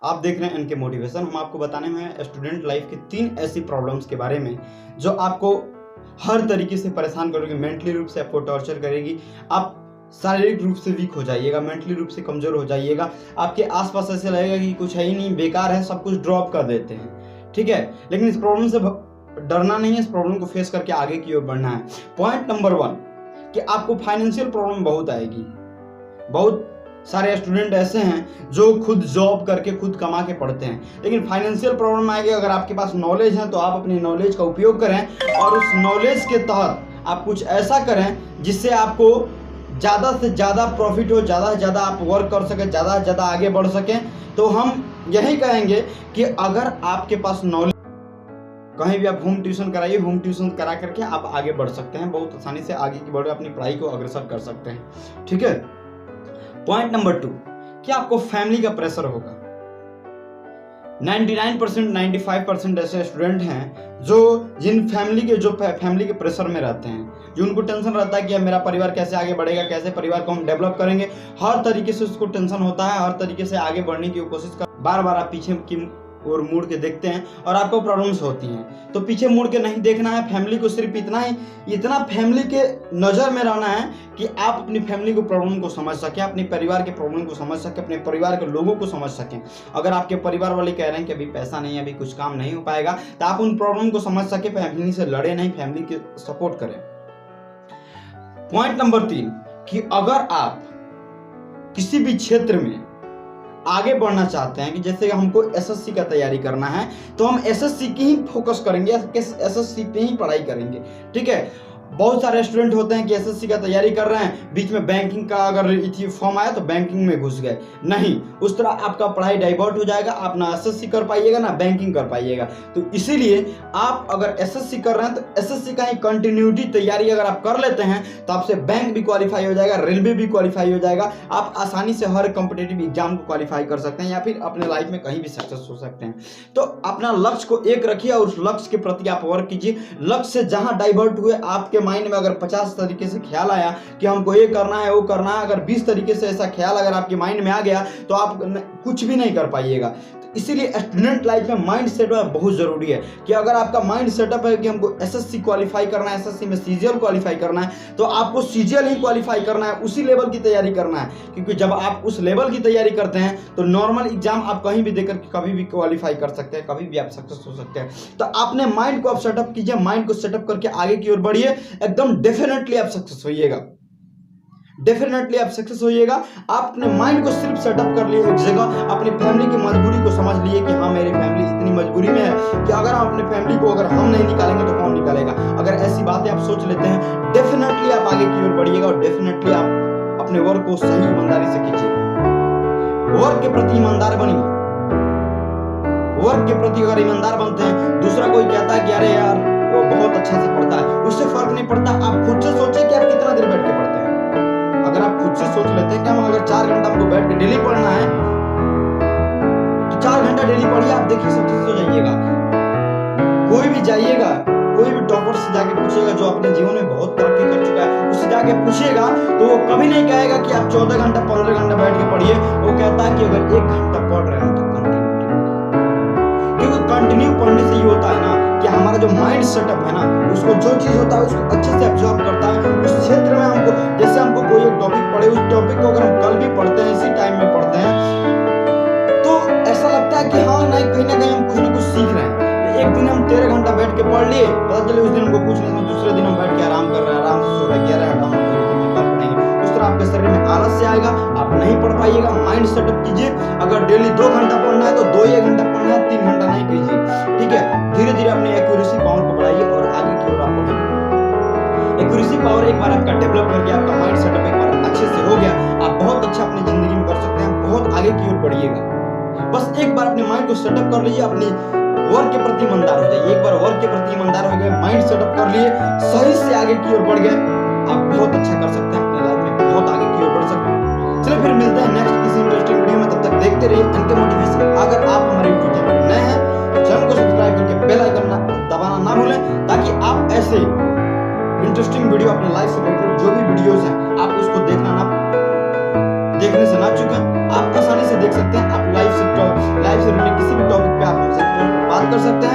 आप देख रहे हैं एनके मोटिवेशन। हम आपको बताने में हैं स्टूडेंट लाइफ की 3 ऐसी प्रॉब्लम्स के बारे में जो आपको हर तरीके से परेशान करेगी, मेंटली रूप से आपको टॉर्चर करेगी। आप शारीरिक रूप से वीक हो जाइएगा, मेंटली रूप से कमज़ोर हो जाइएगा। आपके आसपास ऐसे लगेगा कि कुछ है ही नहीं, बेकार है, सब कुछ ड्रॉप कर देते हैं, ठीक है। लेकिन इस प्रॉब्लम से डरना नहीं है, इस प्रॉब्लम को फेस करके आगे की ओर बढ़ना है। पॉइंट नंबर 1 कि आपको फाइनेंशियल प्रॉब्लम बहुत आएगी। बहुत सारे स्टूडेंट ऐसे हैं जो खुद जॉब करके खुद कमा के पढ़ते हैं, लेकिन फाइनेंशियल प्रॉब्लम आएगी। अगर आपके पास नॉलेज है तो आप अपनी नॉलेज का उपयोग करें और उस नॉलेज के तहत आप कुछ ऐसा करें जिससे आपको ज़्यादा से ज़्यादा प्रॉफिट हो, ज़्यादा से ज़्यादा आप वर्क कर सकें, ज़्यादा से ज़्यादा आगे बढ़ सकें। तो हम यही कहेंगे कि अगर आपके पास नॉलेज, कहीं भी आप होम ट्यूशन कराइए, होम ट्यूशन करा करके आप आगे बढ़ सकते हैं, बहुत आसानी से आगे की बढ़ अपनी पढ़ाई को अग्रसर कर सकते हैं, ठीक है। पॉइंट नंबर 2 कि आपको फैमिली का प्रेशर होगा। 99% 95% ऐसे स्टूडेंट हैं जो फैमिली के प्रेशर में रहते हैं, जो उनको टेंशन रहता है कि मेरा परिवार कैसे आगे बढ़ेगा, कैसे परिवार को हम डेवलप करेंगे। हर तरीके से उसको टेंशन होता है, हर तरीके से आगे बढ़ने की कोशिश कर, बार बार आप पीछे की और मुड़ के देखते हैं और आपको प्रॉब्लम्स होती हैं। तो पीछे मुड़ के नहीं देखना है, फैमिली को सिर्फ इतना फैमिली के नज़र में रहना है कि आप अपनी फैमिली को प्रॉब्लम को समझ सकें, अपने परिवार के प्रॉब्लम को समझ सकें, अपने परिवार के लोगों को समझ सकें। अगर आपके परिवार वाले कह रहे हैं कि अभी पैसा नहीं है, अभी कुछ काम नहीं हो पाएगा, तो आप उन प्रॉब्लम को समझ सकें, फैमिली से लड़े नहीं, फैमिली के सपोर्ट करें। पॉइंट नंबर 3 कि अगर आप किसी भी क्षेत्र में आगे बढ़ना चाहते हैं, कि जैसे हमको एसएससी का तैयारी करना है तो हम एसएससी की ही फोकस करेंगे, एसएससी पे ही पढ़ाई करेंगे, ठीक है। बहुत सारे स्टूडेंट होते हैं कि एसएससी का तैयारी कर रहे हैं, बीच में बैंकिंग का अगर फॉर्म आया तो बैंकिंग में घुस गए। नहीं, उस तरह आपका पढ़ाई डाइवर्ट हो जाएगा, आप ना एसएससी कर पाइएगा ना बैंकिंग कर पाइएगा। तो इसीलिए आप अगर एसएससी कर रहे हैं तो एसएससी का ही कंटिन्यूटी तैयारी अगर आप कर लेते हैं तो आपसे बैंक भी क्वालिफाई हो जाएगा, रेलवे भी क्वालिफाई हो जाएगा। आप आसानी से हर कॉम्पिटिटिव एग्जाम को क्वालिफाई कर सकते हैं या फिर अपने लाइफ में कहीं भी सक्सेस हो सकते हैं। तो अपना लक्ष्य को एक रखिए और उस लक्ष्य के प्रति आप वर्क कीजिए। लक्ष्य से जहां डाइवर्ट हुए, आपके माइंड में अगर 50 तरीके से ख्याल आया कि हमको ये करना है वो करना है, अगर 20 तरीके से ऐसा ख्याल अगर आपके माइंड में आ गया तो आप कुछ भी नहीं कर पाइएगा। तो इसीलिए स्टूडेंट लाइफ में माइंड सेटअप बहुत जरूरी है कि अगर आपका माइंड सेटअप है कि हमको एसएससी क्वालिफाई करना है, एसएससी में सीजीएल क्वालिफाई करना है, तो आपको सीजीएल ही क्वालिफाई करना है, उसी लेवल की तैयारी करना है। क्योंकि जब आप उस लेवल की तैयारी करते हैं तो नॉर्मल एग्जाम आप कहीं भी देकर कभी भी क्वालिफाई कर सकते हैं, कभी भी आप सक्सेस हो सकते हैं। तो आपने माइंड को आप सेटअप कीजिए, माइंड को सेटअप करके आगे की ओर बढ़िए, एकदम डेफिनेटली आप सक्सेस होइएगा, डेफिनेटली आप सक्सेस होइएगा। आप अपने माइंड को सिर्फ सेटअप कर लिए एक जगह, अपनी फैमिली की मजबूरी को समझ लिए कि हाँ मेरी फैमिली इतनी मजबूरी में है कि अगर हम अपनी फैमिली को अगर हम नहीं निकालेंगे तो कौन निकालेगा। अगर ऐसी बातें आप सोच लेते हैं, डेफिनेटली आप आगे की ओर बढ़िएगा और डेफिनेटली आप अपने वर्क को सही ईमानदारी से कीजिए। वर्क के प्रति ईमानदार बनिए। वर्क के प्रति अगर ईमानदार बनते हैं, दूसरा कोई कहता है कि अरे यार वो बहुत अच्छा से पढ़ता है, उससे फर्क नहीं पड़ता। आप खुद से सोचिए कि आप कितना देर बैठ के पढ़ते हैं। अगर आप खुद से सोच लेते हैं कि हम अगर 4 घंटा हमको बैठ के डेली पढ़ना है तो 4 घंटा डेली पढ़िए, आप देखिए सक्सेस हो जाइएगा। कोई भी जाइएगा, कोई भी टॉपर से जाके पूछिएगा जो अपने जीवन में बहुत तरक्की कर चुका है, उससे जाके पूछिएगा तो वो कभी नहीं कहेगा कि आप 14 घंटा 15 घंटा बैठ के पढ़िए। वो कहता है कि अगर 1 घंटा पढ़ रहे हैं तो कंटिन्यू पढ़ने से ये होता है ना कि हमारा जो माइंड सेटअप है ना, उसको जो चीज होता है उसको अच्छे से ऑब्जर्व करता है। उस क्षेत्र में हमको, जैसे हमको कोई एक टॉपिक पढ़े, उस टॉपिक को अगर हम कल भी पढ़ते हैं, इसी टाइम में पढ़ते हैं, तो ऐसा लगता है कि हाँ नहीं, कहीं ना कहीं हम कुछ ना कुछ सीख रहे हैं। एक दिन हम 13 घंटा बैठ के पढ़ लिए, पता चले उस दिन हमको कुछ नहीं, दूसरे दिन हम बैठ के आराम कर रहे हैं, आराम से सो रहे हैं, 11 घंटा उस तरह आपके शरीर में आलस से आएगा, आप नहीं पढ़ पाइएगा। माइंड सेटअप कीजिए। अगर डेली 2 घंटा पढ़ना है तो 2 घंटा पढ़ना है, 3 घंटा नहीं कीजिए, ठीक है। धीरे धीरे अपनी एक्यूरेसी पावर को बढ़ाइए और आगे की ओर आप बढ़ेंगे। एक्यूरेसी पावर एक बार आपका डेवलप करके, आपका माइंड सेटअप एक बार अच्छे से हो गया, आप बहुत अच्छा अपनी जिंदगी में कर सकते हैं, बहुत आगे की ओर बढ़िएगा। बस एक बार अपने माइंड को सेटअप कर लीजिए, अपनी वर्क के प्रति ईमानदार हो जाइए। एक बार वर्क के प्रति ईमानदार हो गए, माइंड सेटअप कर लिए, सही से आगे की ओर बढ़ गए, आप बहुत अच्छा कर सकते हैं, अपनी लाइफ में बहुत आगे की ओर बढ़ सकते हैं। चलिए फिर मिलते हैं नेक्स्ट किसी इंटरेस्टिंग वीडियो में, तब तक देखते रहिए एनके मोटिवेशन। अगर आप हमारे यूट्यूब चैनल पर नए हैं तो चैनल को सब्सक्राइब करके बेल आइकन दबाना ना भूलें, ताकि आप ऐसे इंटरेस्टिंग वीडियो अपने लाइफ से रिलेटेड जो भी वीडियोस हैं आप उसको देखने से ना चूकें। आप आसानी से देख सकते हैं, आप लाइफ कर सकते हैं।